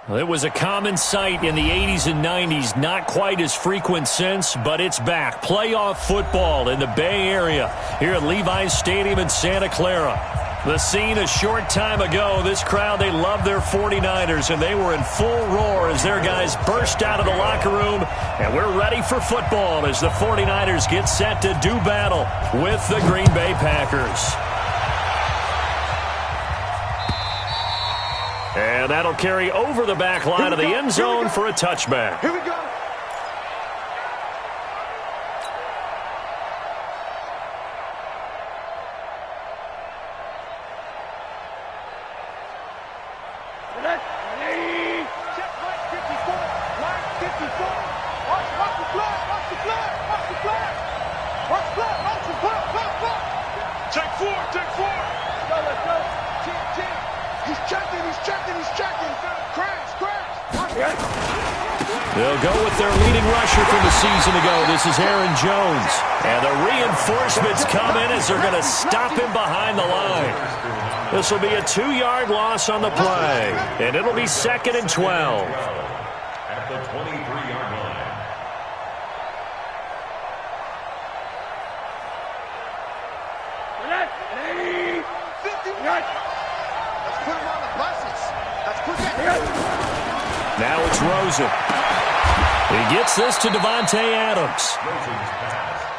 Well, it was a common sight in the 80s and 90s, not quite as frequent since, but it's back. Playoff football in the Bay Area here at Levi's Stadium in Santa Clara. The scene a short time ago, this crowd, they love their 49ers, and they were in full roar as their guys burst out of the locker room, and we're ready for football as the 49ers get set to do battle with the Green Bay Packers. And that'll carry over the back line of the end zone for a touchback. Here we go. They'll go with their leading rusher from the season ago. This is Aaron Jones. And the reinforcements come in as they're going to stop him behind the line. This will be a 2-yard loss on the play. And it'll be 2nd and 12. At the 23-yard line. Let's put him on the buses. Let's put him. Now it's Rosen. He gets this to Devontae Adams.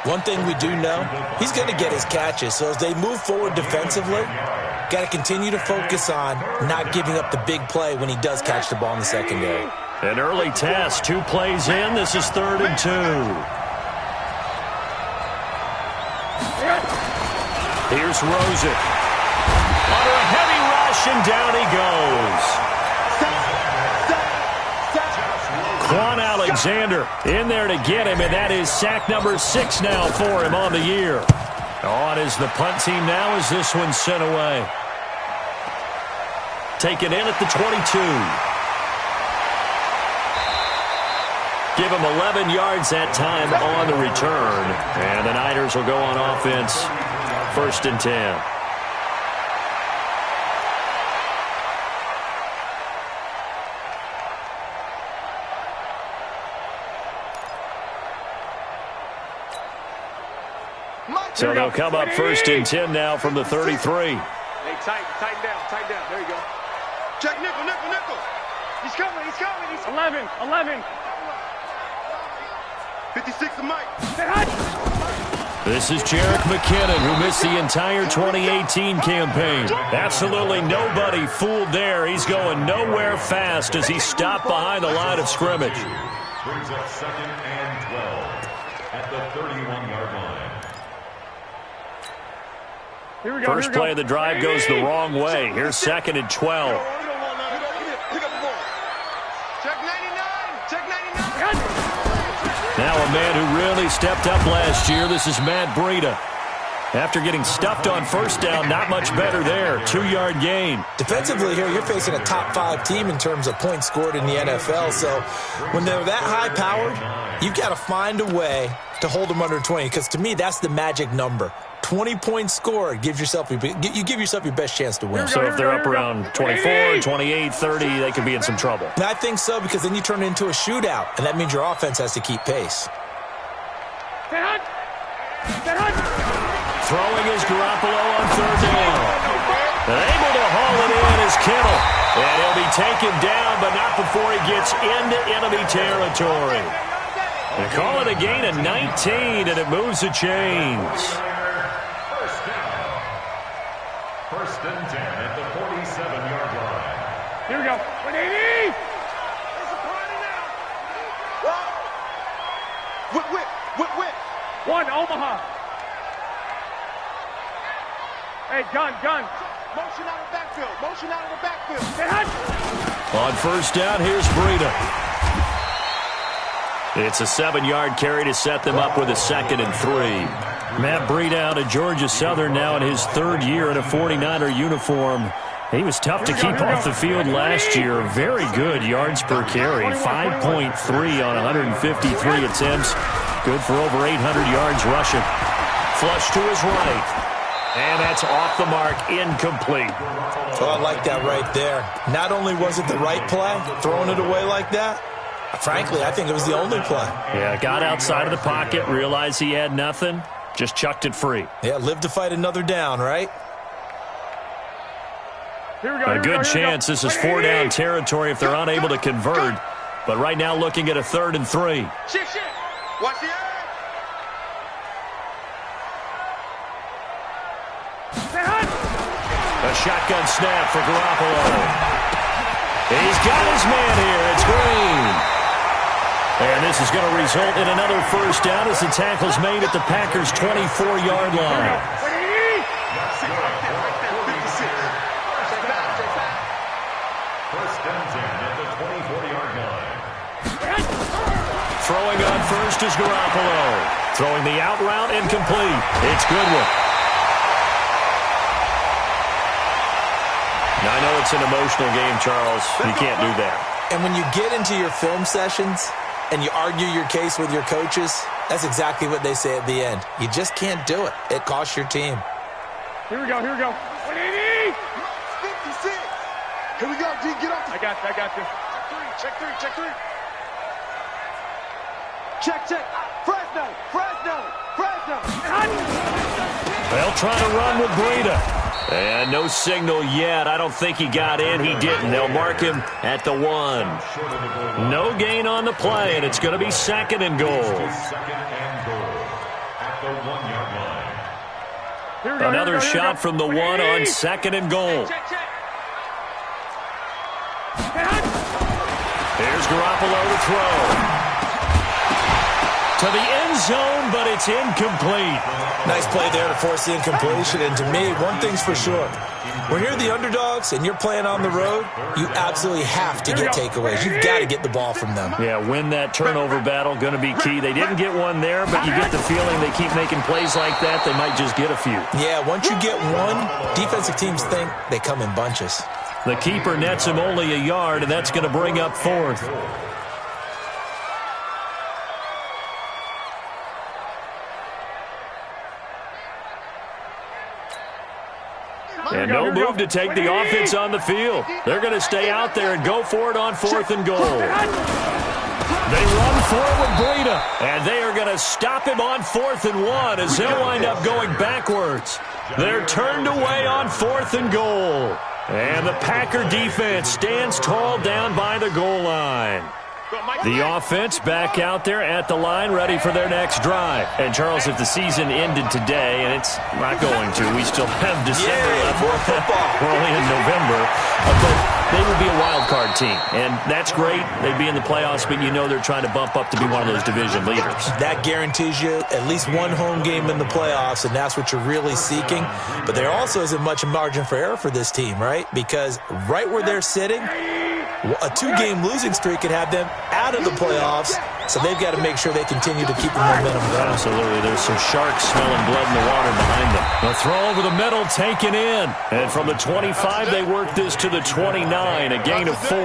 One thing we do know, he's going to get his catches. So as they move forward defensively, got to continue to focus on not giving up the big play when he does catch the ball in the secondary. An early test, 2 plays in. This is 3rd and 2. Here's Rosen. Under a heavy rush, and down he goes. Quan Alexander in there to get him, and that is sack number 6 now for him on the year. On is the punt team now as this one's sent away. Taken in at the 22. Give him 11 yards that time on the return. And the Niners will go on offense. 1st and 10. So they'll come up 1st and 10 now from the 33. Hey, tighten down. There you go. Check nickel. He's coming. 11. 56 to Mike. This is Jerick McKinnon, who missed the entire 2018 campaign. Absolutely nobody fooled there. He's going nowhere fast as he stopped behind the line of scrimmage. Brings up 2nd and 12 at the 31-yard line. First play of the drive goes the wrong way. Here's 2nd and 12. Now a man who really stepped up last year. This is Matt Breida. After getting stuffed on 1st down, not much better there. 2-yard gain. Defensively here, you're facing a top 5 team in terms of points scored in the NFL. So when they're that high-powered, you've got to find a way to hold them under 20. Because to me, that's the magic number. 20 points scored, you give yourself your best chance to win. So if they're up around 24, 28, 30, they could be in some trouble. I think so, because then you turn it into a shootout, and that means your offense has to keep pace. Throwing is Garoppolo on 3rd down. Able to haul it in is Kittle. And he'll be taken down, but not before he gets into enemy territory. They call it a gain of 19, and it moves the chains. 1st and 10 at the 47-yard line. Here we go. 180. It's a party now. Whip. 1, Omaha. Hey, gun. Motion out of the backfield. On 1st down, here's Breida. It's a 7-yard carry to set them up with a 2nd and 3. Matt Breida out of Georgia Southern now in his 3rd year in a 49er uniform. He was tough to keep off the field last year. Very good yards per carry, 5.3 on 153 attempts. Good for over 800 yards rushing. Flush to his right. And that's off the mark, incomplete. Oh, I like that right there. Not only was it the right play, throwing it away like that, frankly, I think it was the only play. Yeah, got outside of the pocket, realized he had nothing, just chucked it free. Yeah, live to fight another down, right? A good chance this is 4-down territory if they're unable to convert. But right now looking at a 3rd and 3. Watch the eye. A shotgun snap for Garoppolo. He's got his man here. It's Green. And this is going to result in another 1st down as the tackle's made at the Packers' 24-yard line. Throwing on first is Garoppolo. Throwing the out route incomplete. It's Goodwin. Now, I know it's an emotional game, Charles. You can't do that. And when you get into your film sessions and you argue your case with your coaches, that's exactly what they say at the end. You just can't do it. It costs your team. Here we go. 180. 56. Here we go, D. Get up. I got you. Check three. Check. Fresno. They'll try to run with Breida. And no signal yet. I don't think he got in. He didn't. They'll mark him at the 1. No gain on the play, and it's going to be 2nd and goal. Another shot from the 1 on 2nd and goal. Here's Garoppolo to throw. To the end zone, but it's incomplete. Nice play there to force the incompletion. And to me, one thing's for sure. When you're the underdogs and you're playing on the road, you absolutely have to get takeaways. You've got to get the ball from them. Yeah, win that turnover battle, going to be key. They didn't get one there, but you get the feeling they keep making plays like that, they might just get a few. Yeah, once you get one, defensive teams think they come in bunches. The keeper nets him only a yard, and that's going to bring up 4th. And no move to take the offense on the field. They're going to stay out there and go for it on 4th and goal. They run for it with Breida, and they are going to stop him on 4th and 1 as they'll wind up going backwards. They're turned away on 4th and goal. And the Packer defense stands tall down by the goal line. The offense back out there at the line, ready for their next drive. And, Charles, if the season ended today, and it's not going to, we still have December left. We're only in November. But they would be a wild card team, and that's great. They'd be in the playoffs, but you know they're trying to bump up to be one of those division leaders. That guarantees you at least one home game in the playoffs, and that's what you're really seeking. But there also isn't much margin for error for this team, right? Because right where they're sitting, a 2-game losing streak could have them out of the playoffs, so they've got to make sure they continue to keep the momentum going. Absolutely. There's some sharks smelling blood in the water behind them. The throw over the middle taken in. And from the 25, they work this to the 29, a gain of 4.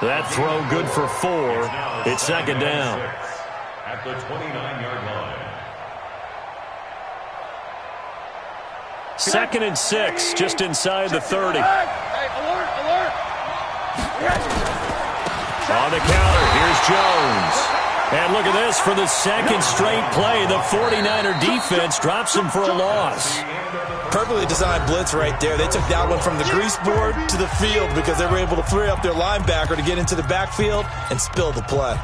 That throw good for 4. It's 2nd down. At the 29-yard line. 2nd and 6, just inside the 30. Hey, alert! On the counter, here's Jones. And look at this, for the 2nd straight play, the 49er defense drops him for a loss. Perfectly designed blitz right there. They took that one from the grease board to the field because they were able to free up their linebacker to get into the backfield and spill the play.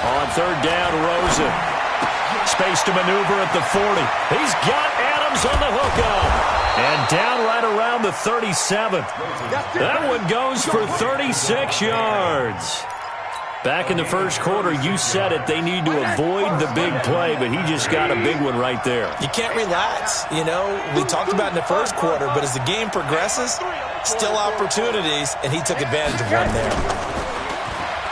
On 3rd down, Rosen. Space to maneuver at the 40. He's got Adams on the hookup. And down right around the 37. That one goes for 36 yards. Back in the first quarter, you said it, they need to avoid the big play, but he just got a big one right there. You can't relax. You know, we talked about in the first quarter, but as the game progresses, still opportunities, and he took advantage of one there.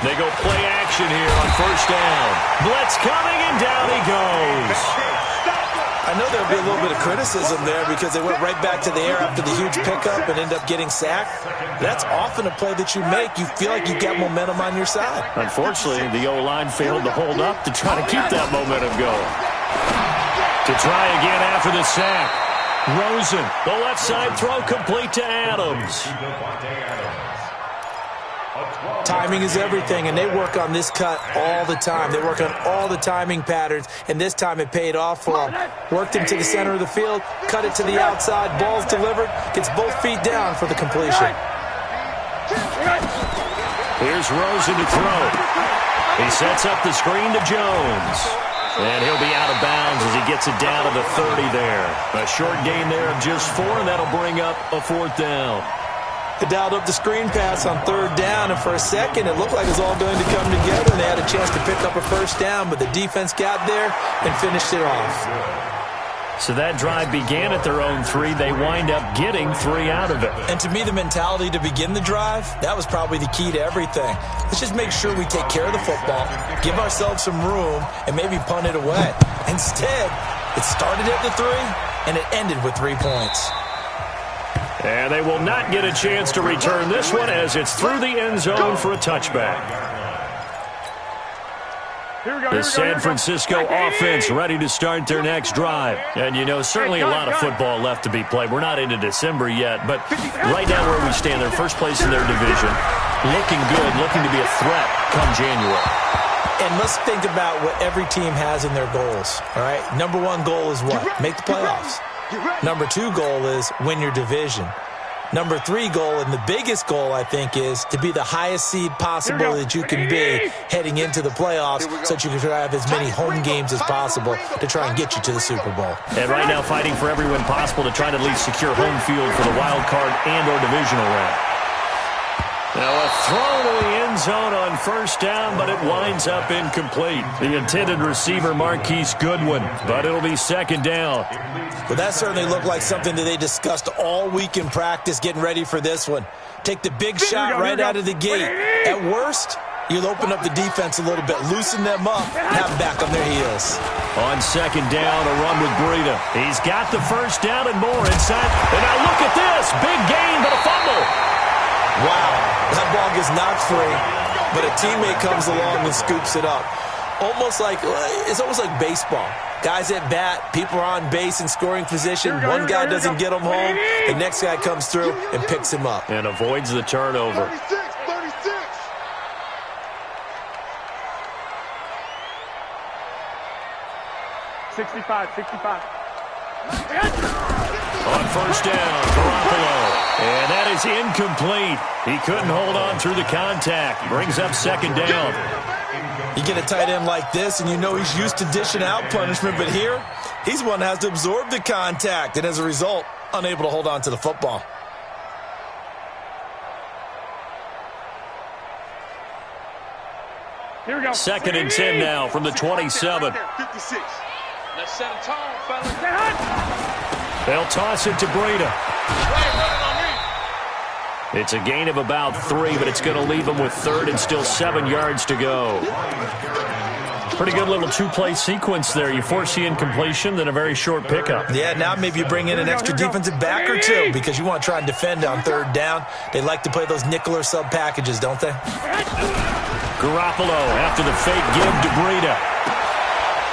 They go play action here on 1st down. Blitz coming, and down he goes. I know there'll be a little bit of criticism there because they went right back to the air after the huge pickup and ended up getting sacked. That's often a play that you make. You feel like you've got momentum on your side. Unfortunately, the O-line failed to hold up to try to keep that momentum going. To try again after the sack. Rosen, the left side throw complete to Adams. Timing is everything, and they work on this cut all the time. They work on all the timing patterns, and this time it paid off for them. Worked him to the center of the field, cut it to the outside, ball's delivered, gets both feet down for the completion. Here's Rosen to throw. He sets up the screen to Jones. And he'll be out of bounds as he gets it down to the 30 there. A short gain there of just 4, and that'll bring up a 4th down. They dialed up the screen pass on 3rd down, and for a second it looked like it was all going to come together, and they had a chance to pick up a 1st down, but the defense got there and finished it off. So that drive began at their own 3. They wind up getting 3 out of it. And to me, the mentality to begin the drive, that was probably the key to everything. Let's just make sure we take care of the football, give ourselves some room, and maybe punt it away. Instead, it started at the 3, and it ended with 3 points. And they will not get a chance to return this one as it's through the end zone for a touchback. The San Francisco offense ready to start their next drive. And, you know, certainly a lot of football left to be played. We're not into December yet, but right now where we stand, they're first place in their division. Looking good, looking to be a threat come January. And let's think about what every team has in their goals, all right? Number 1 goal is what? Make the playoffs. Number 2 goal is win your division. Number 3 goal, and the biggest goal, I think, is to be the highest seed possible that you can be heading into the playoffs so that you can have as many home games as possible to try and get you to the Super Bowl. And right now fighting for every win possible to try to at least secure home field for the wild card and or divisional round. Now a throw to the end zone on 1st down, but it winds up incomplete. The intended receiver, Marquise Goodwin, but it'll be 2nd down. Well, that certainly looked like something that they discussed all week in practice getting ready for this one. Take the big shot right out of the gate. At worst, you'll open up the defense a little bit, loosen them up, and have them back on their heels. On 2nd down, a run with Breida. He's got the 1st down and more inside. And now look at this. Big gain, but a fumble. Wow, that ball gets knocked free, but a teammate comes along and scoops it up. It's almost like baseball. Guys at bat, people are on base in scoring position. One guy doesn't get him home. The next guy comes through and picks him up. And avoids the turnover. 36. 65. On 1st down, Garoppolo. And that is incomplete. He couldn't hold on through the contact. Brings up 2nd down. You get a tight end like this, and you know he's used to dishing out punishment, but here, he's one that has to absorb the contact, and as a result, unable to hold on to the football. Here we go. 2nd and 10 now from the 27. 56. Let's set a tone, fellas. They'll toss it to Breida. It's a gain of about 3, but it's going to leave them with 3rd and still 7 yards to go. Pretty good little 2-play sequence there. You force the incompletion, then a very short pickup. Yeah, now maybe you bring in an extra defensive back or 2 because you want to try and defend on 3rd down. They like to play those nickel or sub packages, don't they? Garoppolo after the fake give to Breida.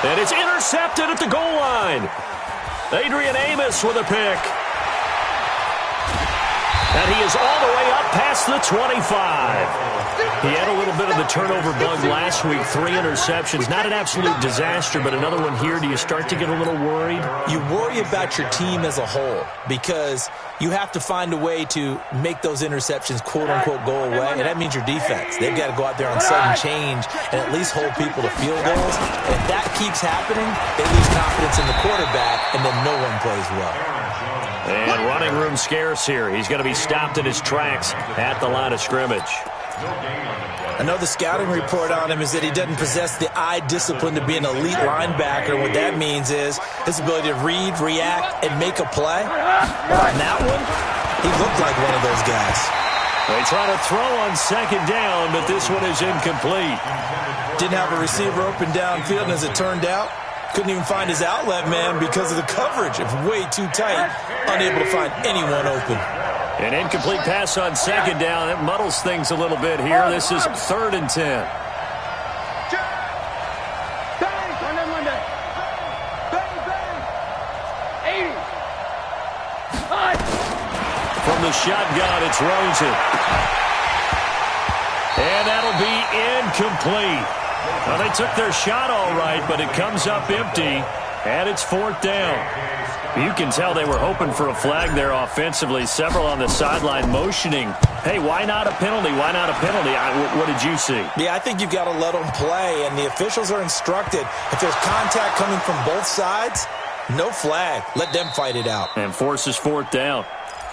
And it's intercepted at the goal line. Adrian Amos with a pick. And he is all the way up past the 25. He had a little bit of the turnover bug last week, 3 interceptions. Not an absolute disaster, but another one here. Do you start to get a little worried? You worry about your team as a whole because you have to find a way to make those interceptions, quote-unquote, go away, and that means your defense. They've got to go out there on sudden change and at least hold people to field goals. And if that keeps happening, they lose confidence in the quarterback, and then no one plays well. And running room scarce here. He's going to be stopped in his tracks at the line of scrimmage. I know the scouting report on him is that he doesn't possess the eye discipline to be an elite linebacker. What that means is his ability to read, react, and make a play. On that one, he looked like one of those guys. They try to throw on 2nd down, but this one is incomplete. Didn't have a receiver open downfield, and as it turned out, Couldn't even find his outlet man because of the coverage. It's way too tight. Unable to find anyone open. An incomplete pass on second down. It muddles things a little bit here. This is 3rd and 10. From the shotgun, it's Rosen. And that'll be incomplete. Well, they took their shot all right, but it comes up empty, and it's 4th down. You can tell they were hoping for a flag there offensively. Several on the sideline motioning, hey, why not a penalty? Why not a penalty? What did you see? Yeah, I think you've got to let them play, and the officials are instructed. If there's contact coming from both sides, no flag. Let them fight it out. And forces 4th down.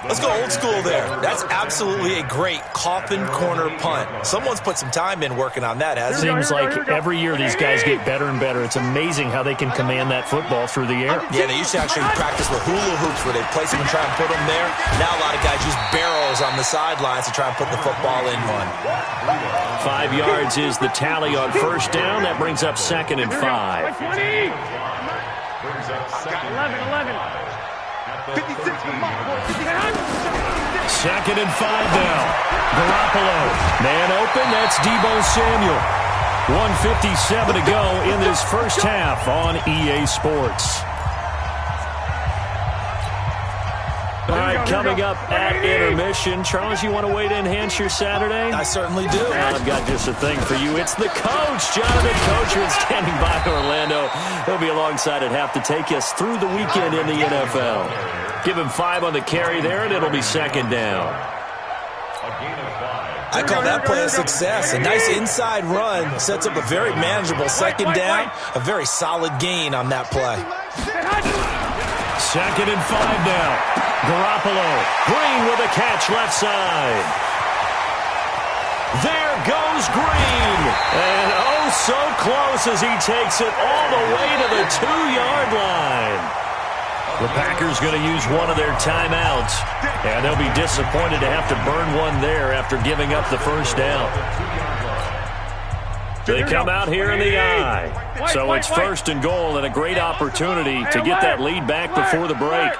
Let's go old school there. That's absolutely a great coffin corner punt. Someone's put some time in working on that, hasn't it? Seems like every year these guys get better and better. It's amazing how they can command that football through the air. Yeah, they used to actually practice with hula hoops where they place them and try and put them there. Now a lot of guys use barrels on the sidelines to try and put the football in one. 5 yards is the tally on 1st down. That brings up 2nd and 5. 11. 56 for Mark. 2nd and 5 now. Garoppolo. Man open. That's Deebo Samuel. 1:57 to go in this first half on EA Sports. All right, coming up at intermission. Charles, you want to wait to enhance your Saturday? I certainly do. Well, I've got just a thing for you. It's the coach, Jonathan Coachman, standing by Orlando. He'll be alongside at half to take us through the weekend in the NFL. Give him 5 on the carry there, and it'll be 2nd down. I call that play a success. A nice inside run sets up a very manageable 2nd down. A very solid gain on that play. 2nd and 5 now. Garoppolo. Green with a catch left side. There goes Green. And oh, so close as he takes it all the way to the 2-yard line. The Packers going to use one of their timeouts, and they'll be disappointed to have to burn one there after giving up the 1st down. They come out here in the eye. So it's 1st and goal and a great opportunity to get that lead back before the break.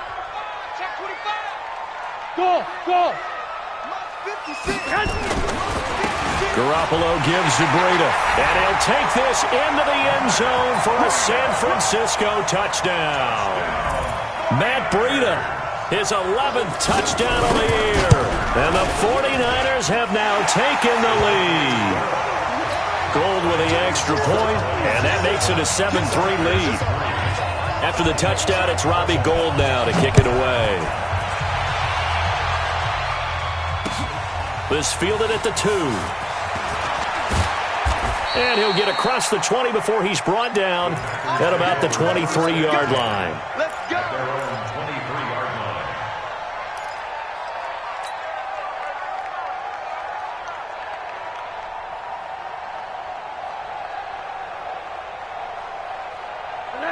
Garoppolo gives to Breida, and he'll take this into the end zone for a San Francisco touchdown. Matt Breida, his 11th touchdown of the year. And the 49ers have now taken the lead. Gold with the extra point, and that makes it a 7-3 lead. After the touchdown, it's Robbie Gould now to kick it away. This fielded at the 2. And he'll get across the 20 before he's brought down at about the 23-yard line. Let's go.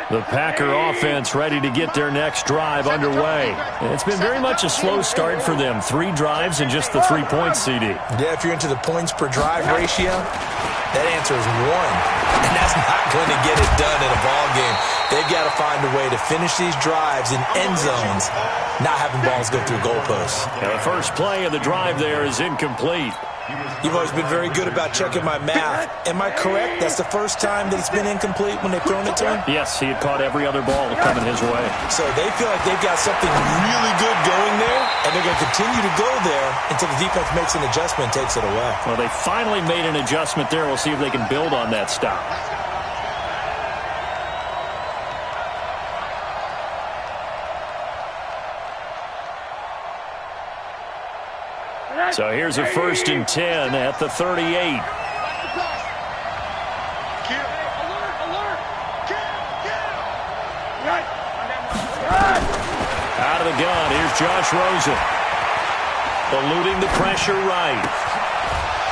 The Packer offense ready to get their next drive underway. It's been very much a slow start for them. 3 drives and just the 3 points, CD. Yeah, if you're into the points per drive ratio, that answer is 1. And that's not going to get it done in a ball game. They've got to find a way to finish these drives in end zones, not having balls go through goalposts. And the first play of the drive there is incomplete. You've always been very good about checking my math. Am I correct? That's the first time that it's been incomplete when they've thrown it to him? Yes, he had caught every other ball coming his way. So they feel like they've got something really good going there, and they're going to continue to go there until the defense makes an adjustment and takes it away. Well, they finally made an adjustment there. We'll see if they can build on that stop. So here's a 1st and 10 at the 38. Out of the gun, here's Josh Rosen. Eluding the pressure right.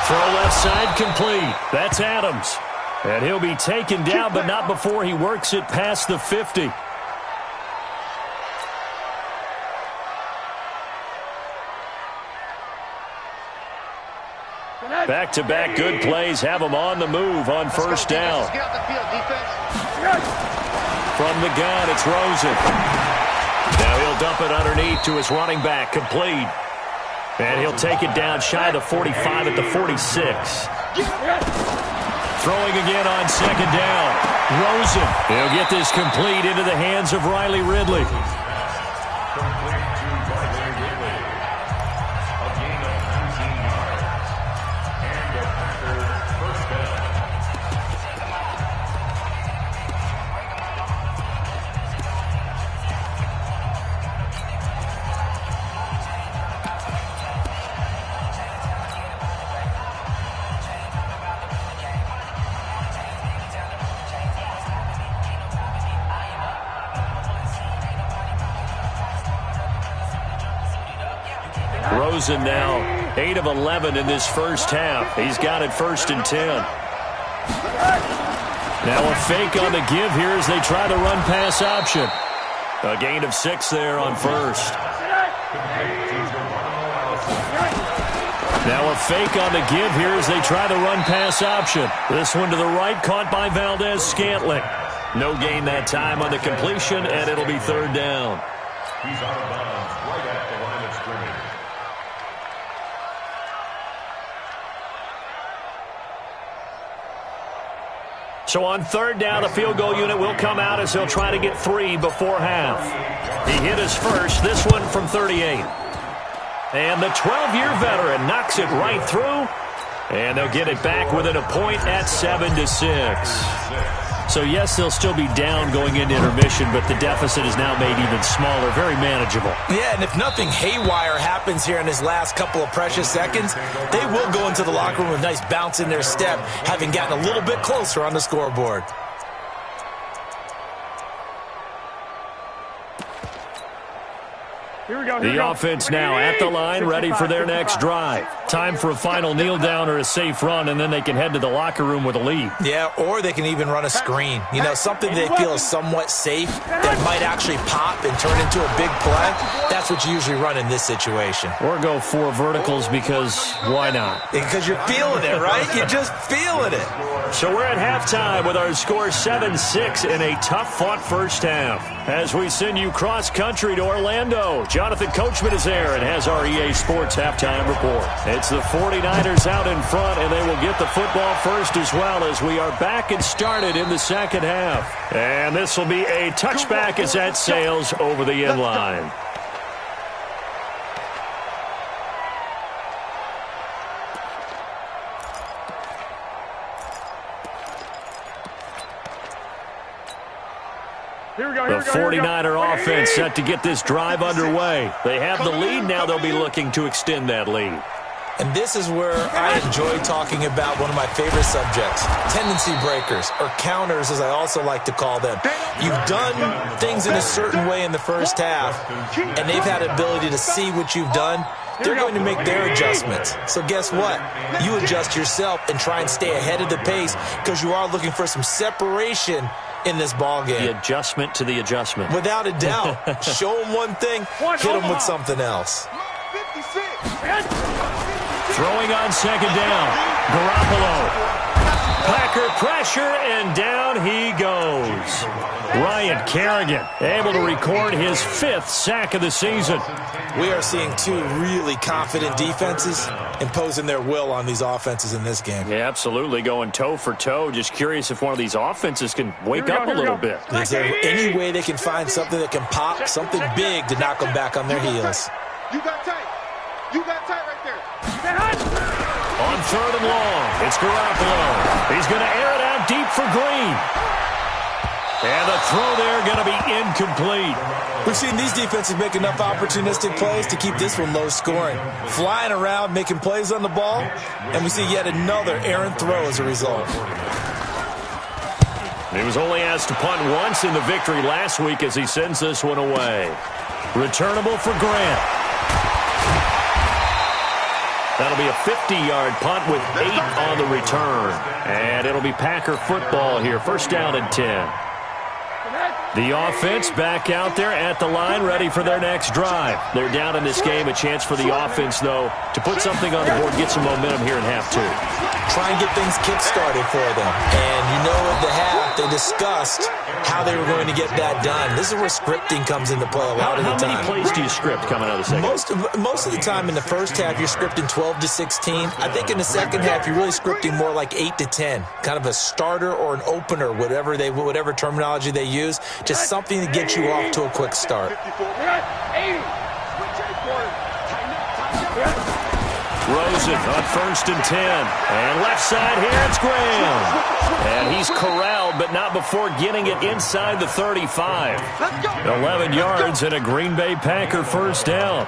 Throw left side complete. That's Adams. And he'll be taken down, but not before he works it past the 50. Back-to-back good plays have them on the move on 1st down. Get off the field, defense. From the gun, it's Rosen. Now he'll dump it underneath to his running back, complete. And he'll take it down shy of the 45 at the 46. Throwing again on second down. Rosen. He'll get this complete into the hands of Riley Ridley. Rosen now 8 of 11 in this first half. He's got it 1st and 10. Now a fake on the give here as they try the run-pass option. A gain of 6 there on first. Now a fake on the give here as they try the run-pass option. This one to the right, caught by Valdez-Scantling. No gain that time on the completion, and it'll be 3rd down. He's out of bounds right at the line of scrimmage. So on 3rd down, the field goal unit will come out as he'll try to get 3 before half. He hit his first, this one from 38. And the 12-year veteran knocks it right through. And they'll get it back within a point at 7-6. So, yes, they'll still be down going into intermission, but the deficit is now made even smaller, very manageable. Yeah, and if nothing haywire happens here in his last couple of precious seconds, they will go into the locker room with a nice bounce in their step, having gotten a little bit closer on the scoreboard. The offense now at the line, ready for their next drive. Time for a final kneel down or a safe run, and then they can head to the locker room with a lead. Yeah, or they can even run a screen. You know, something they feel is somewhat safe that might actually pop and turn into a big play. That's what you usually run in this situation. Or go 4 verticals because why not? Because you're feeling it, right? You're just feeling it. So we're at halftime with our score 7-6 in a tough-fought first half. As we send you cross-country to Orlando, Jonathan Coachman is there and has our EA Sports halftime report. It's the 49ers out in front, and they will get the football first as well as we are back and started in the second half. And this will be a touchback as that sails over the end line. The 49er offense set to get this drive underway. They have the lead. Now they'll be looking to extend that lead. And this is where I enjoy talking about one of my favorite subjects, tendency breakers, or counters as I also like to call them. You've done things in a certain way in the first half, and they've had the ability to see what you've done. They're going to make their adjustments. So guess what? You adjust yourself and try and stay ahead of the pace because you are looking for some separation in this ball game. The adjustment to the adjustment. Without a doubt. Show them one thing, hit them with something else. Throwing on second down. Garoppolo. Packer pressure, and down he goes. Ryan Kerrigan able to record his 5th sack of the season. We are seeing 2 really confident defenses imposing their will on these offenses in this game. Yeah, absolutely, going toe for toe. Just curious if one of these offenses can wake up a little bit. Is there any way they can find something that can pop, something big to knock them back on their heels? You got tight. You got tight right there. On 3rd and long, it's Garoppolo. He's going to air it out deep for Green. And the throw there going to be incomplete. We've seen these defenses make enough opportunistic plays to keep this one low scoring. Flying around, making plays on the ball, and we see yet another errant throw as a result. He was only asked to punt once in the victory last week as he sends this one away. Returnable for Grant. That'll be a 50-yard punt with 8 on the return. And it'll be Packer football here. 1st down and 10. The offense back out there at the line, ready for their next drive. They're down in this game. A chance for the offense, though, to put something on the board, get some momentum here in half two. Try and get things kick-started for them. And you know at the half, they discussed how they were going to get that done. This is where scripting comes into play a lot of the time. How many plays do you script coming out of the second? Most of the time in the first half, you're scripting 12 to 16. I think in the second half, you're really scripting more like 8 to 10. Kind of a starter or an opener, whatever terminology they use. Just something to get you off to a quick start. Rosen on 1st and 10. And left side here, it's Graham. And he's corralled, but not before getting it inside the 35. 11 yards and a Green Bay Packer first down.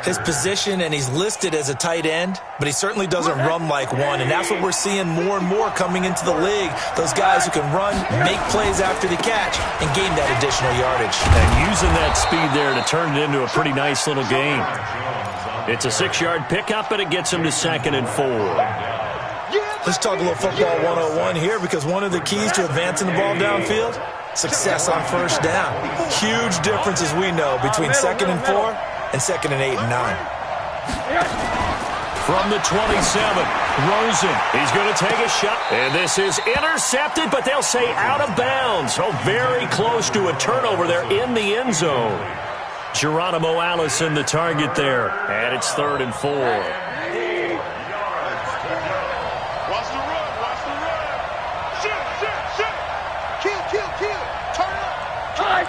His position, and he's listed as a tight end, but he certainly doesn't run like one, and that's what we're seeing more and more coming into the league. Those guys who can run, make plays after the catch, and gain that additional yardage. And using that speed there to turn it into a pretty nice little game. It's a 6-yard pickup, but it gets him to 2nd and 4. Let's talk a little football 101 here, because one of the keys to advancing the ball downfield, success on first down. Huge difference, as we know, between 2nd and 4 and 2nd and 8 and 9. From the 27, Rosen. He's going to take a shot. And this is intercepted, but they'll say out of bounds. Oh, very close to a turnover there in the end zone. Geronimo Allison, the target there. And it's 3rd and 4. Watch the run. Watch the run. Shoot. Kill. Turn up. Kill.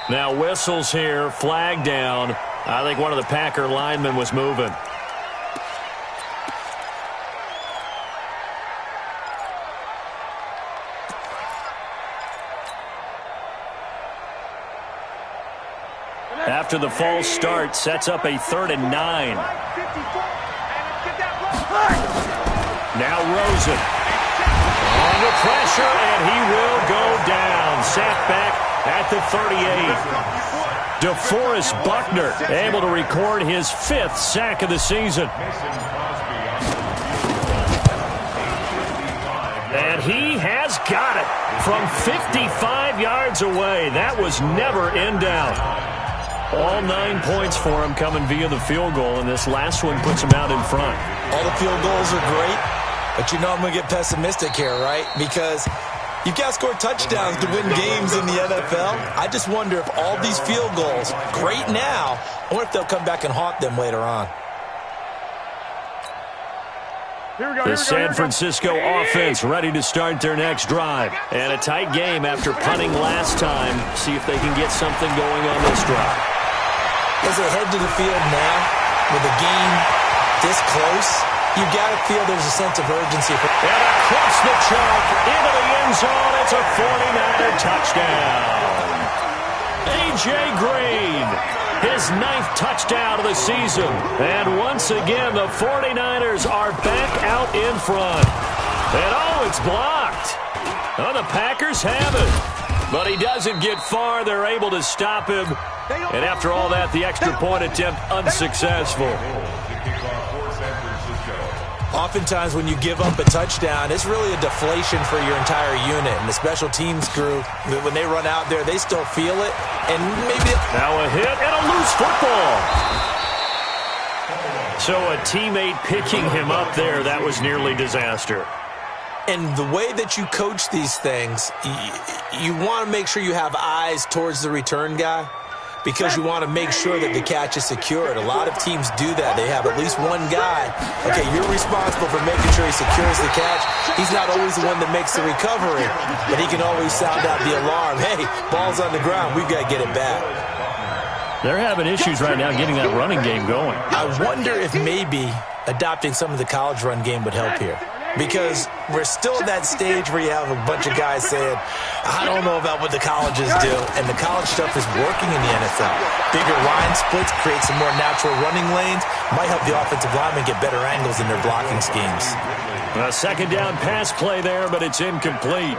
Now whistles here, flag down. I think one of the Packer linemen was moving. After the false start, sets up a 3rd and 9. Now Rosen. Under pressure, and he will go down. Sacked back at the 38. DeForest Buckner able to record his 5th sack of the season. And he has got it from 55 yards away. That was never in doubt. All 9 points for him coming via the field goal, and this last one puts him out in front. All the field goals are great, but you know I'm going to get pessimistic here, right? Because you've got to score touchdowns to win games in the NFL. I just wonder if all these field goals, great now, I wonder if they'll come back and haunt them later on. The San Francisco offense ready to start their next drive. And a tight game after punting last time. See if they can get something going on this drive. As they head to the field now, with the game this close, you've got to feel there's a sense of urgency. And across the chalk, into the end zone, it's a 49er touchdown. A.J. Green, his 9th touchdown of the season. And once again, the 49ers are back out in front. And oh, it's blocked. Oh, the Packers have it. But he doesn't get far. They're able to stop him. And after all that, the extra point attempt unsuccessful. Oftentimes when you give up a touchdown, it's really a deflation for your entire unit. And the special teams crew, when they run out there, they still feel it. And maybe... Now a hit and a loose football. So a teammate picking him up there, that was nearly disaster. And the way that you coach these things, you want to make sure you have eyes towards the return guy, because you want to make sure that the catch is secured. A lot of teams do that. They have at least one guy. Okay, you're responsible for making sure he secures the catch. He's not always the one that makes the recovery, but he can always sound out the alarm. Hey, ball's on the ground. We've got to get it back. They're having issues right now getting that running game going. I wonder if maybe adopting some of the college run game would help here. Because we're still at that stage where you have a bunch of guys saying, I don't know about what the colleges do. And the college stuff is working in the NFL. Bigger line splits, create some more natural running lanes. Might help the offensive linemen get better angles in their blocking schemes. A 2nd down pass play there, but it's incomplete.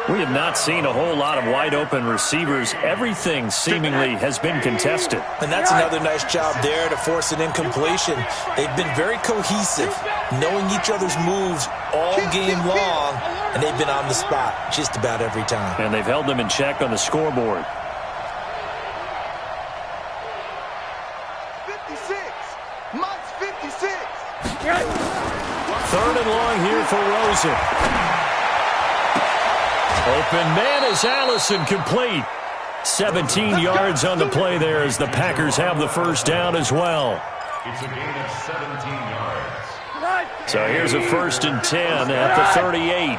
We have not seen a whole lot of wide-open receivers. Everything seemingly has been contested. And that's another nice job there to force an incompletion. They've been very cohesive, knowing each other's moves all game long, and they've been on the spot just about every time. And they've held them in check on the scoreboard. 56. Mike's 56. Third and long here for Rosen. Open man is Allison, complete. 17 yards on the play there as the Packers have the first down as well. It's a gain of 17 yards. So here's a 1st and 10 at the 38.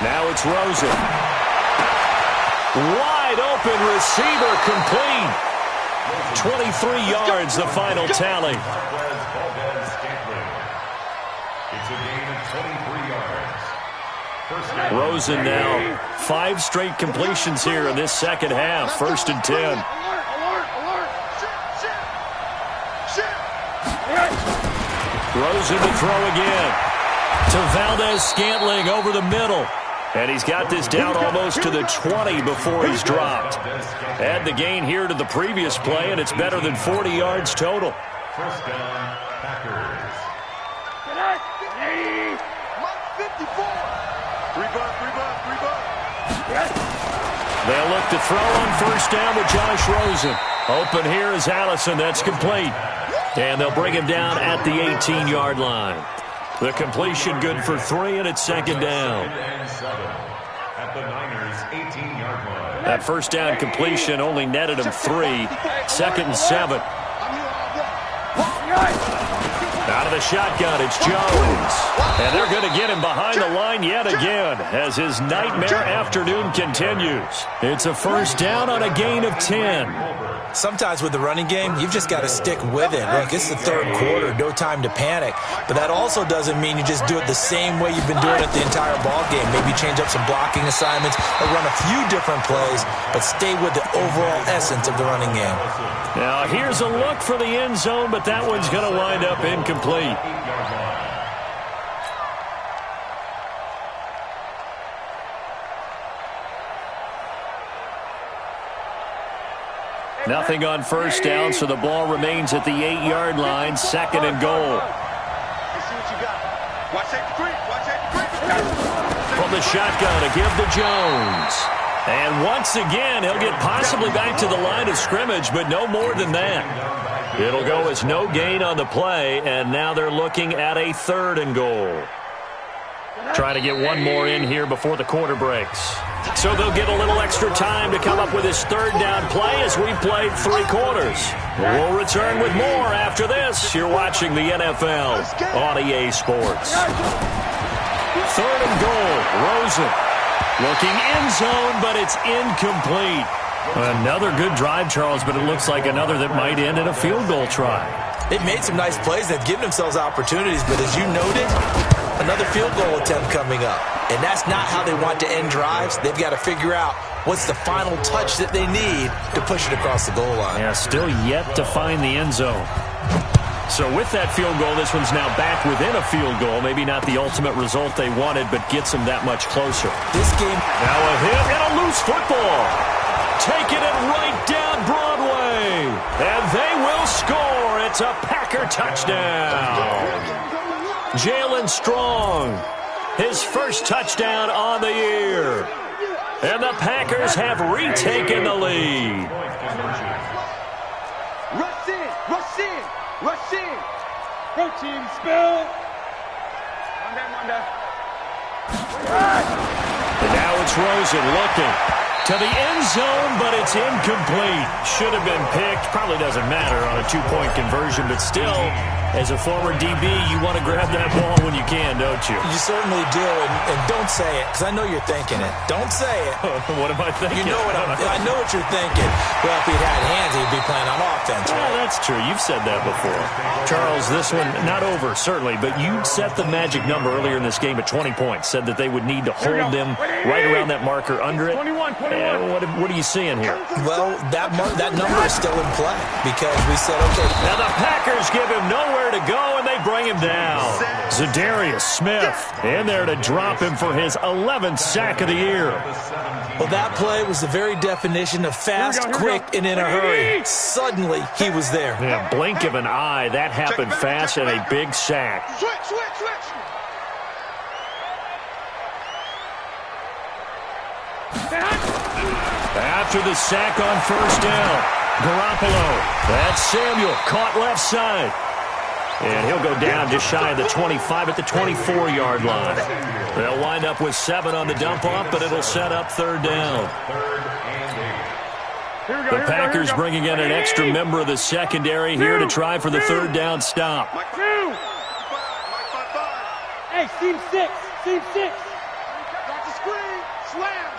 Now it's Rosen. Wide open receiver, complete. 23 yards, the final tally. It's a gain of 23 yards. Rosen now 5 straight completions here in this second half. 1st and 10. Rosen to throw again. To Valdez-Scantling over the middle. And he's got this down almost to the 20 before he's dropped. Add the gain here to the previous play, and it's better than 40 yards total. First down, Packers. Mike 54. Rebuff. They'll look to throw on 1st down with Josh Rosen. Open here is Allison. That's complete. And they'll bring him down at the 18-yard line. The completion good for 3, and it's 2nd down. At the Niners' 18-yard line. That 1st down completion only netted him 3. 2nd and 7. Out of the shotgun, it's Jones. And they're going to get him behind the line yet again as his nightmare afternoon continues. It's a 1st down on a gain of 10. Sometimes with the running game, you've just got to stick with it. Look, it's the 3rd quarter, no time to panic. But that also doesn't mean you just do it the same way you've been doing it the entire ball game. Maybe change up some blocking assignments or run a few different plays, but stay with the overall essence of the running game. Now, here's a look for the end zone, but that one's going to wind up incomplete. Nothing on 1st down, so the ball remains at the 8-yard line, 2nd and goal. Let's see what you got. Watch safety creep. From the shotgun to give to Jones. And once again, he'll get possibly back to the line of scrimmage, but no more than that. It'll go as no gain on the play, and now they're looking at a 3rd and goal. Trying to get one more in here before the quarter breaks. So they'll get a little extra time to come up with his 3rd down play as we've played 3 quarters. We'll return with more after this. You're watching the NFL on EA Sports. 3rd and goal, Rosen. Looking end zone, but it's incomplete. Another good drive, Charles, but it looks like another that might end in a field goal try. They've made some nice plays. They've given themselves opportunities, but as you noted, another field goal attempt coming up. And that's not how they want to end drives. They've got to figure out what's the final touch that they need to push it across the goal line. Yeah, still yet to find the end zone. So with that field goal, this one's now back within a field goal. Maybe not the ultimate result they wanted, but gets them that much closer. This game... Now a hit and a loose football. Taking it right down Broadway. And they will score. It's a Packer touchdown. Jalen Strong, his 1st touchdown on the year. And the Packers have retaken the lead. Rush in. Go team, spill. Monday. And now it's Rosen looking to the end zone, but it's incomplete. Should have been picked. Probably doesn't matter on a 2-point conversion, but still, as a former DB, you want to grab that ball when you can, don't you? You certainly do, and don't say it, because I know you're thinking it. Don't say it. What am I thinking? You know what I know what you're thinking. Well, if he'd had hands, he'd be playing on offense, right? Well, that's true. You've said that before. Charles, this one, not over, certainly, but you set the magic number earlier in this game at 20 points, said that they would need to hold them right around that marker under it. 21. What are you seeing here? Well, that number is still in play because we said, okay. Now the Packers give him nowhere to go, and they bring him down. Zadarius Smith in there to drop him for his 11th sack of the year. Well, that play was the very definition of fast, quick, and in a hurry. Suddenly, he was there. Yeah, blink of an eye. That happened fast and a big sack. Switch. After the sack on first down, Garoppolo. That's Samuel, caught left side. And he'll go down just shy of the 25 at the 24-yard line. They'll wind up with 7 on the dump-off, but it'll set up third down. The Packers bringing in an extra member of the secondary here to try for the third down stop. Hey, seam 6. Got the screen. Slam.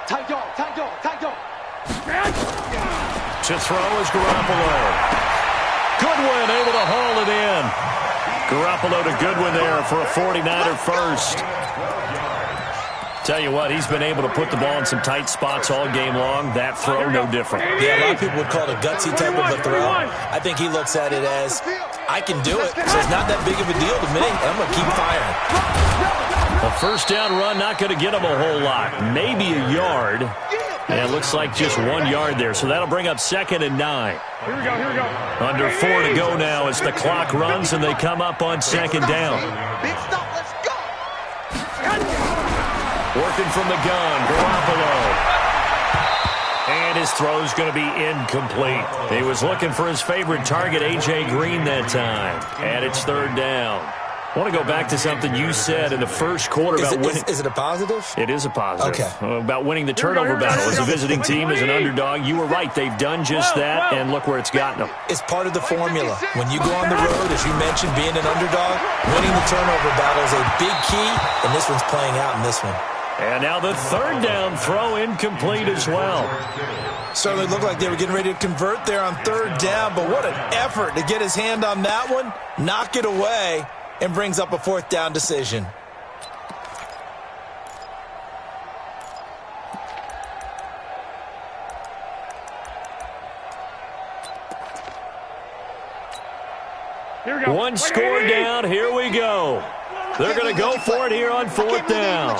Tight dog. To throw is Garoppolo. Goodwin able to haul it in. Garoppolo to Goodwin there for a 49er first. Tell you what, he's been able to put the ball in some tight spots all game long. That throw, no different. Yeah, a lot of people would call it a gutsy type of a throw. I think he looks at it as, I can do it, so it's not that big of a deal to me. I'm going to keep firing. A first down run, not going to get him a whole lot. Maybe a yard. And it looks like just 1 yard there. So that'll bring up 2nd and 9. Here we go. Under 4 to go now as the clock runs and they come up on 2nd down. Big stop, let's go. Working from the gun, Garoppolo. And his throw's going to be incomplete. He was looking for his favorite target, A.J. Green, that time. And it's third down. I want to go back to something you said in the first quarter about winning. Is it a positive? It is a positive. Okay. About winning the turnover battle as a visiting team, as an underdog. You were right. They've done just that, and look where it's gotten them. It's part of the formula. When you go on the road, as you mentioned, being an underdog, winning the turnover battle is a big key, and this one's playing out in this one. And now the third down throw incomplete as well. Certainly looked like they were getting ready to convert there on third down, but what an effort to get his hand on that one, knock it away, and brings up a fourth down decision. One score down, here we go. They're going to go for it here on fourth down.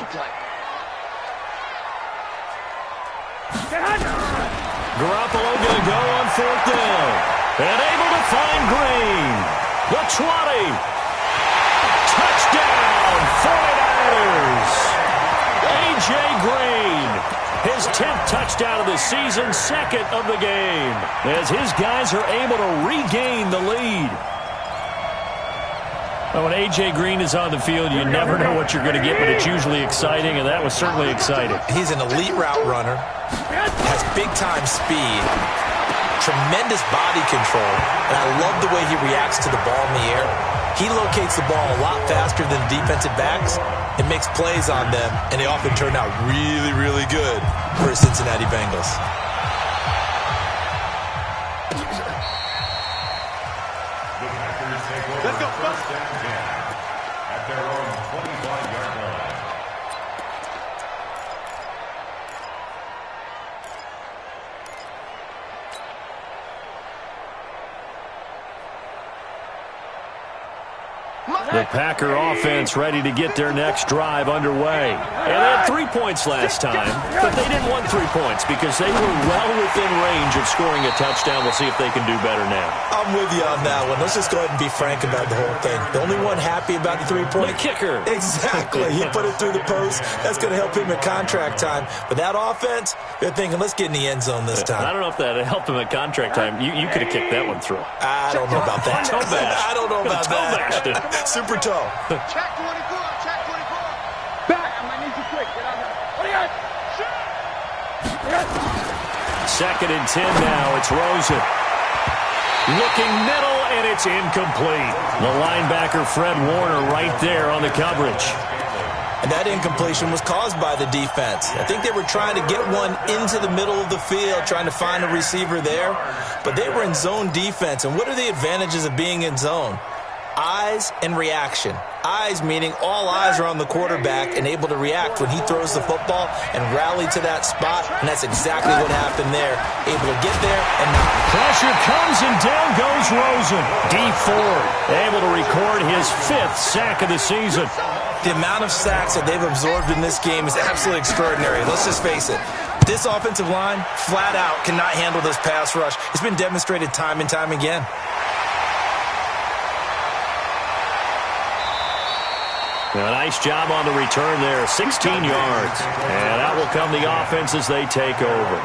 Garoppolo going to go on fourth down. And able to find Green. The 20. Touchdown, 49ers. A.J. Green, his 10th touchdown of the season, 2nd of the game, as his guys are able to regain the lead. Well, when A.J. Green is on the field, you never know what you're going to get, but it's usually exciting, and that was certainly exciting. He's an elite route runner, has big-time speed, tremendous body control, and I love the way he reacts to the ball in the air. He locates the ball a lot faster than defensive backs and makes plays on them, and they often turn out really, really good for the Cincinnati Bengals. Let's go. First down again at their own 25-yard line. The Packer offense ready to get their next drive underway. And they had 3 points last time, but they didn't want 3 points because they were well within range of scoring a touchdown. We'll see if they can do better now. I'm with you on that one. Let's just go ahead and be frank about the whole thing. The only one happy about the 3-point. The kicker. Exactly. He put it through the post. That's going to help him at contract time. But that offense, they're thinking, let's get in the end zone this time. I don't know if that helped him at contract time. You could have kicked that one through. I don't know about that. I don't know about that. Super toe. Check 24. Back. I might need you quick. Get out here. What do you got? Second and 10 now. It's Rosen. Looking middle, and it's incomplete. The linebacker, Fred Warner, right there on the coverage. And that incompletion was caused by the defense. I think they were trying to get one into the middle of the field, trying to find a receiver there. But they were in zone defense. And what are the advantages of being in zone? eyes and reaction. Eyes meaning all eyes are on the quarterback and able to react when he throws the football and rally to that spot, and that's exactly what happened there. Able to get there and not. Pressure comes and down goes Rosen. D Ford able to record his 5th sack of the season. The amount of sacks that they've absorbed in this game is absolutely extraordinary. Let's just face it. This offensive line, flat out, cannot handle this pass rush. It's been demonstrated time and time again. A nice job on the return there, 16 yards. And out will come the offense as they take over.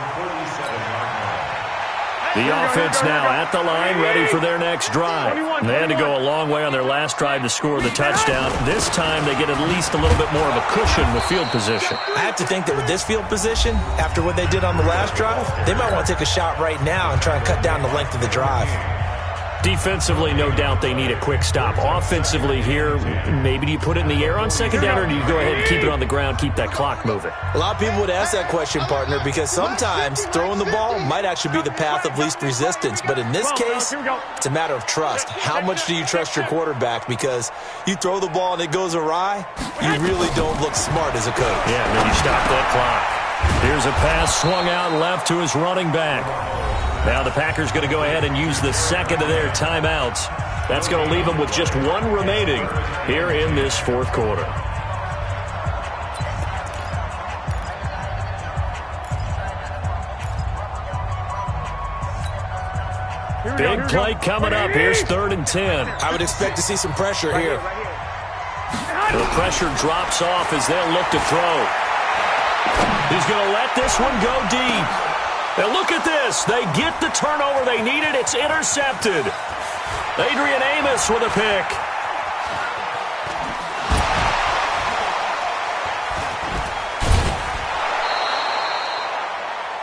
The offense now at the line, ready for their next drive. They had to go a long way on their last drive to score the touchdown. This time they get at least a little bit more of a cushion with field position. I have to think that with this field position, after what they did on the last drive, they might want to take a shot right now and try and cut down the length of the drive. Defensively, no doubt they need a quick stop. Offensively here, maybe do you put it in the air on second down, or do you go ahead and keep it on the ground, keep that clock moving? A lot of people would ask that question, partner, because sometimes throwing the ball might actually be the path of least resistance. But in this case, it's a matter of trust. How much do you trust your quarterback? Because you throw the ball and it goes awry, you really don't look smart as a coach. Yeah, then you stop that clock. Here's a pass swung out left to his running back. Now the Packers going to go ahead and use the second of their timeouts. That's going to leave them with just one remaining here in this fourth quarter. Big play coming up. Here's 3rd and 10. I would expect to see some pressure here. The pressure drops off as they'll look to throw. He's going to let this one go deep. And look at this. They get the turnover they needed. It's intercepted. Adrian Amos with a pick.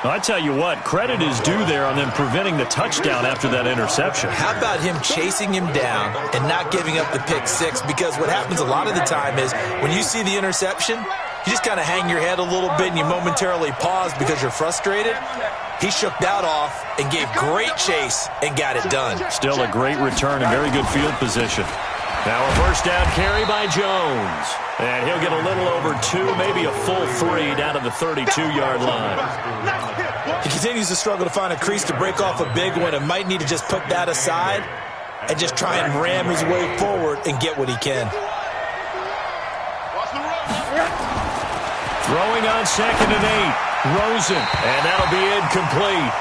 I tell you what, credit is due there on them preventing the touchdown after that interception. How about him chasing him down and not giving up the pick six? Because what happens a lot of the time is when you see the interception, you just kind of hang your head a little bit and you momentarily pause because you're frustrated. He shook that off and gave great chase and got it done. Still a great return and very good field position. Now a first down carry by Jones. And he'll get a little over 2, maybe a full 3 down to the 32-yard line. He continues to struggle to find a crease to break off a big one and might need to just put that aside and just try and ram his way forward and get what he can. Throwing on 2nd and 8. Rosen. And that'll be incomplete.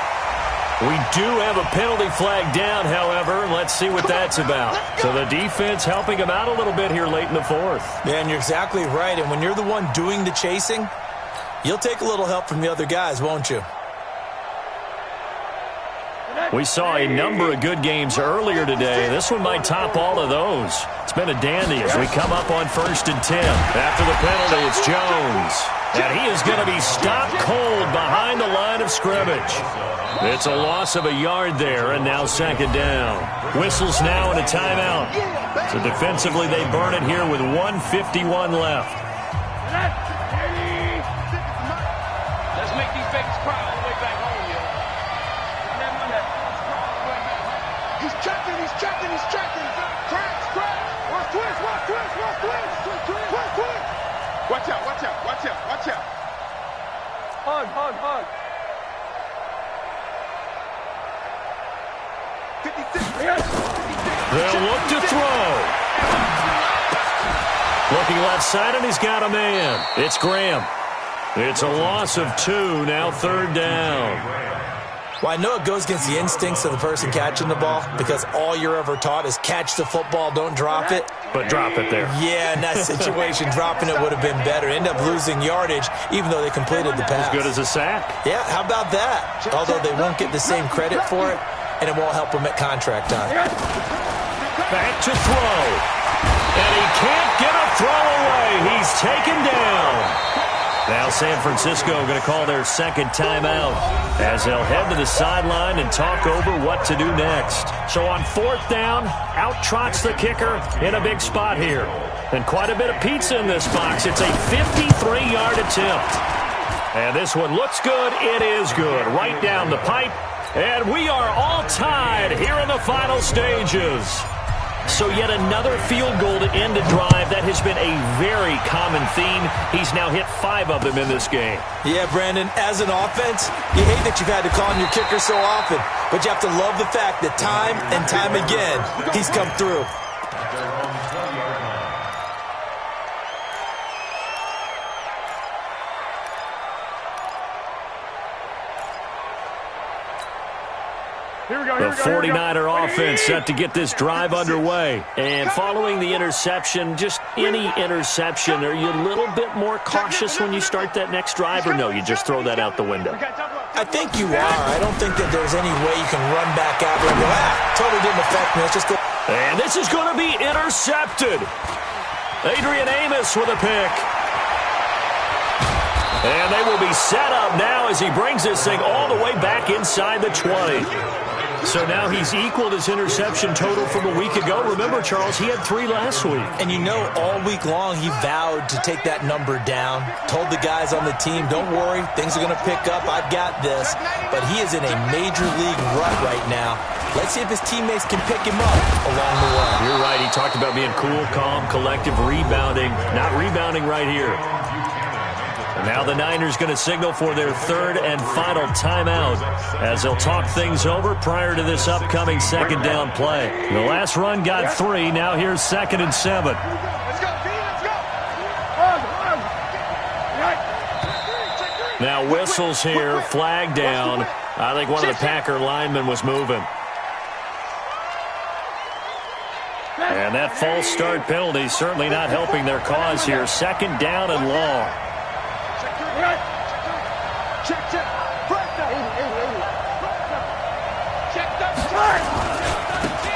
We do have a penalty flag down, however. Let's see what that's about. So the defense helping him out a little bit here late in the fourth. Man, you're exactly right. And when you're the one doing the chasing, you'll take a little help from the other guys, won't you? We saw a number of good games earlier today. This one might top all of those. It's been a dandy as we come up on 1st and 10. After the penalty, it's Jones. And he is going to be stopped cold behind the line of scrimmage. It's a loss of a yard there, and now 2nd down. Whistles now and a timeout. So defensively, they burn it here with 1:51 left. Let's make these babies cry all the way back home, yo. He's checking, he's checking, he's checking. Cracks, cracks. Watch twist, watch twist, watch twist. Twist, twist. Watch out, watch out, watch out, watch out. Hug, hug, hug. 56. They'll look to throw. Looking left side, and he's got a man. It's Graham. It's a loss of 2, now 3rd down. Well, I know it goes against the instincts of the person catching the ball because all you're ever taught is catch the football, don't drop it. But drop it there. Yeah, in that situation, dropping it would have been better. End up losing yardage, even though they completed the pass. As good as a sack. Yeah, how about that? Although they won't get the same credit for it, and it won't help them at contract time. Back to throw. And he can't get a throw away. He's taken down. Now San Francisco going to call their 2nd timeout as they'll head to the sideline and talk over what to do next. So on 4th down, out trots the kicker in a big spot here. And quite a bit of pizza in this box. It's a 53-yard attempt. And this one looks good. It is good. Right down the pipe. And we are all tied here in the final stages. So yet another field goal to end a drive. That has been a very common theme. He's now hit 5 of them in this game. Yeah, Brandon, as an offense, you hate that you've had to call on your kicker so often, but you have to love the fact that time and time again, he's come through. The 49er offense set to get this drive underway. And following the interception, just any interception, are you a little bit more cautious when you start that next drive, or no, you just throw that out the window? I think you are. I don't think that there's any way you can run back out there and go, totally didn't affect me. Let's just go. And this is going to be intercepted. Adrian Amos with a pick. And they will be set up now as he brings this thing all the way back inside the 20. So now he's equaled his interception total from a week ago. Remember, Charles, he had 3 last week. And you know, all week long he vowed to take that number down. Told the guys on the team, don't worry, things are going to pick up. I've got this. But he is in a major league rut right now. Let's see if his teammates can pick him up along the way. You're right. He talked about being cool, calm, collective, rebounding. Not rebounding right here. And now the Niners going to signal for their 3rd and final timeout as they'll talk things over prior to this upcoming 2nd down play. The last run got 3. Now here's 2nd and 7. Let's go, let's go. Now whistles here, flag down. I think one of the Packer linemen was moving. And that false start penalty certainly not helping their cause here. 2nd down and long.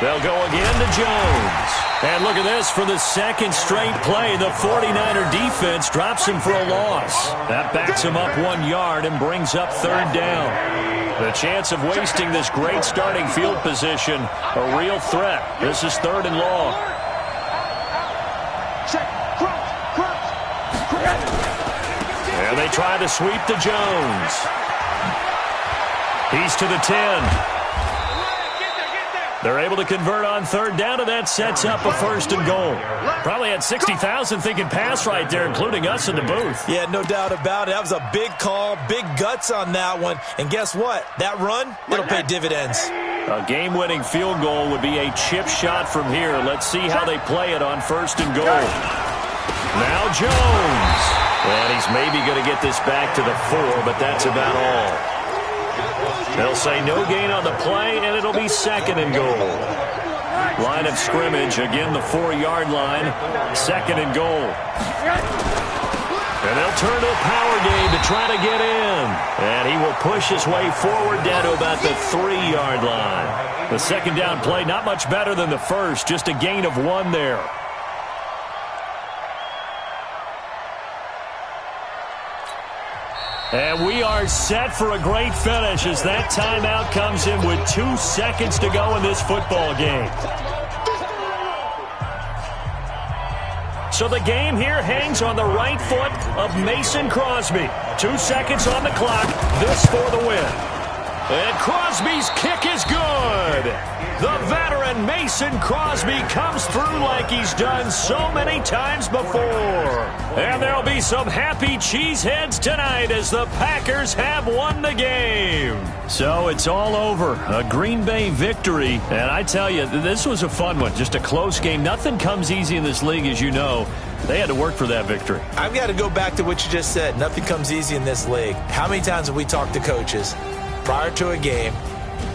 They'll go again to Jones. And look at this for the 2nd straight play. The 49er defense drops him for a loss. That backs him up 1 yard and brings up 3rd down. The chance of wasting this great starting field position, a real threat. This is 3rd and long. And they try to sweep to Jones. He's to the 10. They're able to convert on 3rd down, and that sets up a 1st and goal. Probably had 60,000 thinking pass right there, including us in the booth. Yeah, no doubt about it. That was a big call, big guts on that one. And guess what? That run, it'll pay dividends. A game-winning field goal would be a chip shot from here. Let's see how they play it on 1st and goal. Now Jones. And he's maybe going to get this back to the 4, but that's about all. They'll say no gain on the play, and it'll be 2nd and goal. Line of scrimmage, again the 4-yard line, 2nd and goal. And they'll turn to a power game to try to get in. And he will push his way forward down to about the 3-yard line. The 2nd down play, not much better than the first, just a gain of 1 there. And we are set for a great finish as that timeout comes in with 2 seconds to go in this football game. So the game here hangs on the right foot of Mason Crosby. 2 seconds on the clock. This for the win. And Crosby's kick is good. The veteran Mason Crosby comes through like he's done so many times before. And there'll be some happy cheeseheads tonight as the Packers have won the game. So it's all over. A Green Bay victory. And I tell you, this was a fun one. Just a close game. Nothing comes easy in this league, as you know. They had to work for that victory. I've got to go back to what you just said. Nothing comes easy in this league. How many times have we talked to coaches prior to a game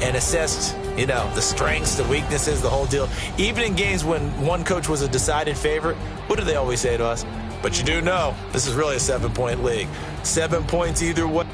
and assessed, the strengths, the weaknesses, the whole deal? Even in games when one coach was a decided favorite, what do they always say to us? But you do know, this is really a 7-point league. 7 points either way.